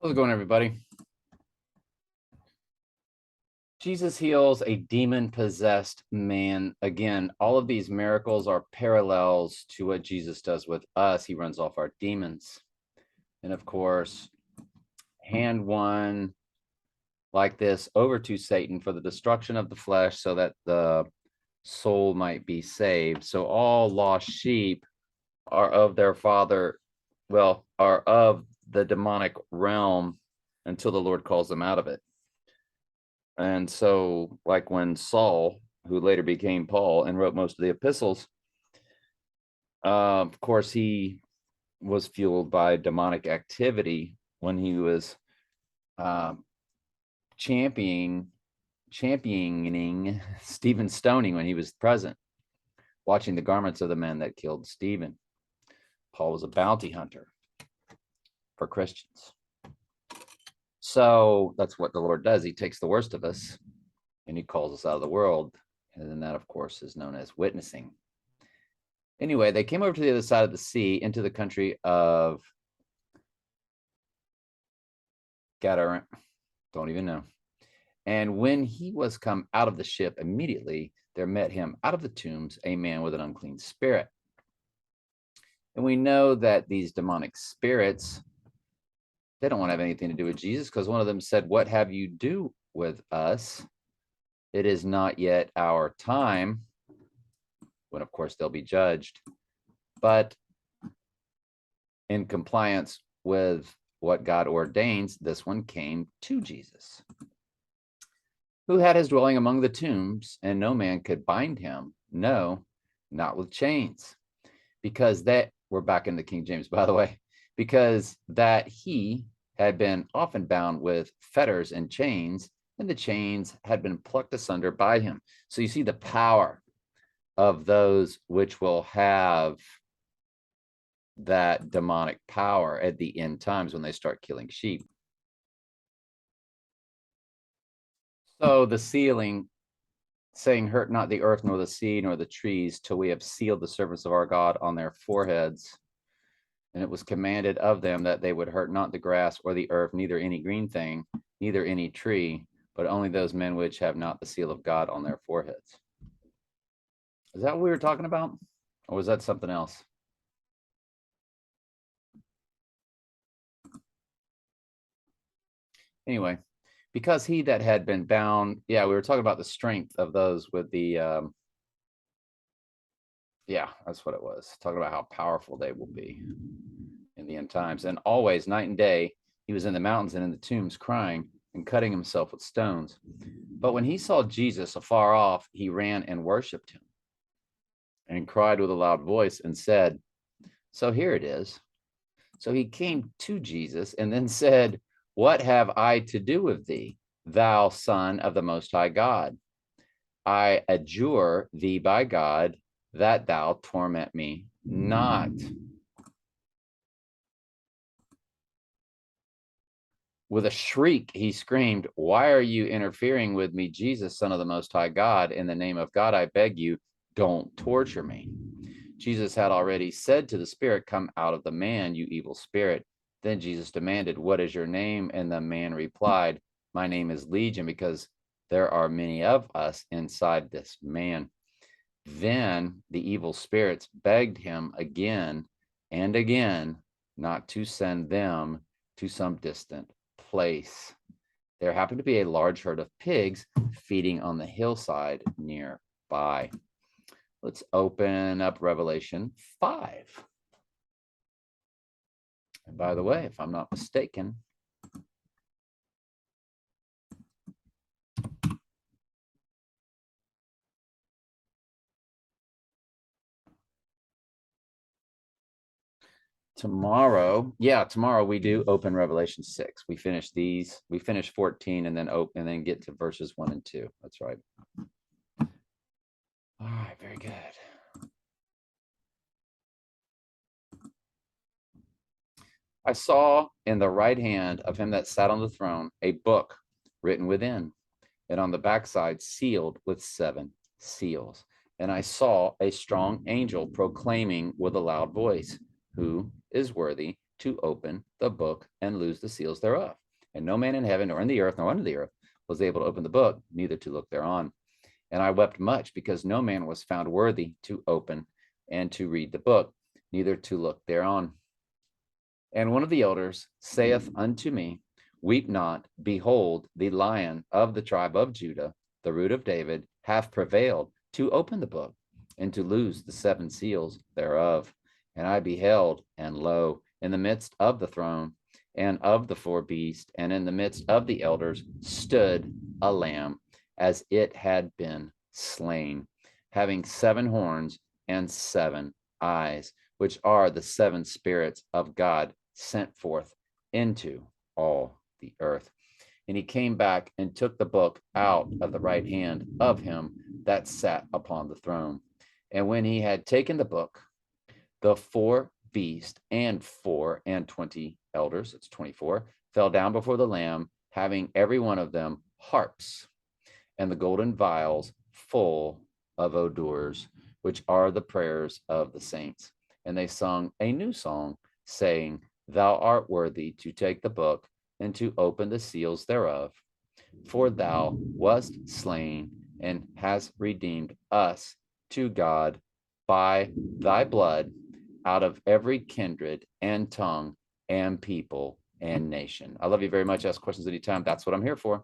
How's it going, everybody? Jesus heals a demon-possessed man. Again, all of these miracles are parallels to what Jesus does with us. He runs off our demons. And of course, hand one like this over to Satan for the destruction of the flesh so that the soul might be saved. So all lost sheep are of their father, are of the demonic realm until the Lord calls them out of it. And so, like when Saul, who later became Paul and wrote most of the epistles, of course, he was fueled by demonic activity when he was uh, championing Stephen stoning when he was present, watching the garments of the men that killed Stephen. Paul was a bounty hunter for Christians. So that's what the Lord does. He takes the worst of us and he calls us out of the world. And then that, of course, is known as witnessing. Anyway, they came over to the other side of the sea into the country of Gadarene. Don't even know. And when he was come out of the ship, immediately there met him out of the tombs a man with an unclean spirit. And we know that these demonic spirits, they don't want to have anything to do with Jesus, because one of them said, "What have you to do with us? It is not yet our time," when of course they'll be judged. But in compliance with what God ordains, this one came to Jesus, who had his dwelling among the tombs, and no man could bind him, no, not with chains, because that, we're back in the King James, by the way, because that he had been often bound with fetters and chains, and the chains had been plucked asunder by him. So you see the power of those which will have that demonic power at the end times when they start killing sheep. So the sealing, saying, "Hurt not the earth, nor the sea, nor the trees, till we have sealed the servants of our God on their foreheads. And it was commanded of them that they would hurt not the grass or the earth, neither any green thing, neither any tree, but only those men which have not the seal of God on their foreheads." Is that what we were talking about? Or was that something else? Anyway, because he that had been bound, we were talking about the strength of those with the, that's what it was. Talking about how powerful they will be in the end times. And always, night and day, he was in the mountains and in the tombs, crying and cutting himself with stones. But when he saw Jesus afar off, he ran and worshipped him and cried with a loud voice and said, "So here it is." So he came to Jesus and then said, "What have I to do with thee, thou Son of the Most High God? I adjure thee by God that thou torment me not." With a shriek, he screamed, "Why are you interfering with me, Jesus, Son of the Most High God? In the name of God, I beg you, don't torture me." Jesus had already said to the spirit, "Come out of the man, you evil spirit." Then Jesus demanded, "What is your name?" And the man replied, "My name is Legion, because there are many of us inside this man." Then the evil spirits begged him again and again not to send them to some distant place. There happened to be a large herd of pigs feeding on the hillside nearby. Let's open up Revelation 5. And by the way, if I'm not mistaken, tomorrow we do open Revelation 6. We finish these, we finish 14 and then open and then get to verses 1 and 2. That's right. All right, very good. I saw in the right hand of him that sat on the throne a book written within, and on the backside sealed with 7 seals. And I saw a strong angel proclaiming with a loud voice, "Who is worthy to open the book and loose the seals thereof. And no man in heaven, nor in the earth, nor under the earth, was able to open the book, neither to look thereon. And I wept much, because no man was found worthy to open and to read the book, neither to look thereon. And one of the elders saith unto me, Weep not, behold, the Lion of the tribe of Judah, the Root of David, hath prevailed to open the book and to loose the seven seals thereof. And I beheld, and lo, in the midst of the throne and of the four beasts, and in the midst of the elders, stood a lamb, as it had been slain, having 7 horns and 7 eyes, which are the 7 spirits of God sent forth into all the earth. And he came back and took the book out of the right hand of him that sat upon the throne. And when he had taken the book, the 4 beasts and 24 elders, it's 24, fell down before the Lamb, having every one of them harps and the golden vials full of odors, which are the prayers of the saints. And they sung a new song, saying, Thou art worthy to take the book and to open the seals thereof. For thou wast slain and hast redeemed us to God by thy blood out of every kindred and tongue and people and nation. I love you very much. Ask questions anytime. That's what I'm here for.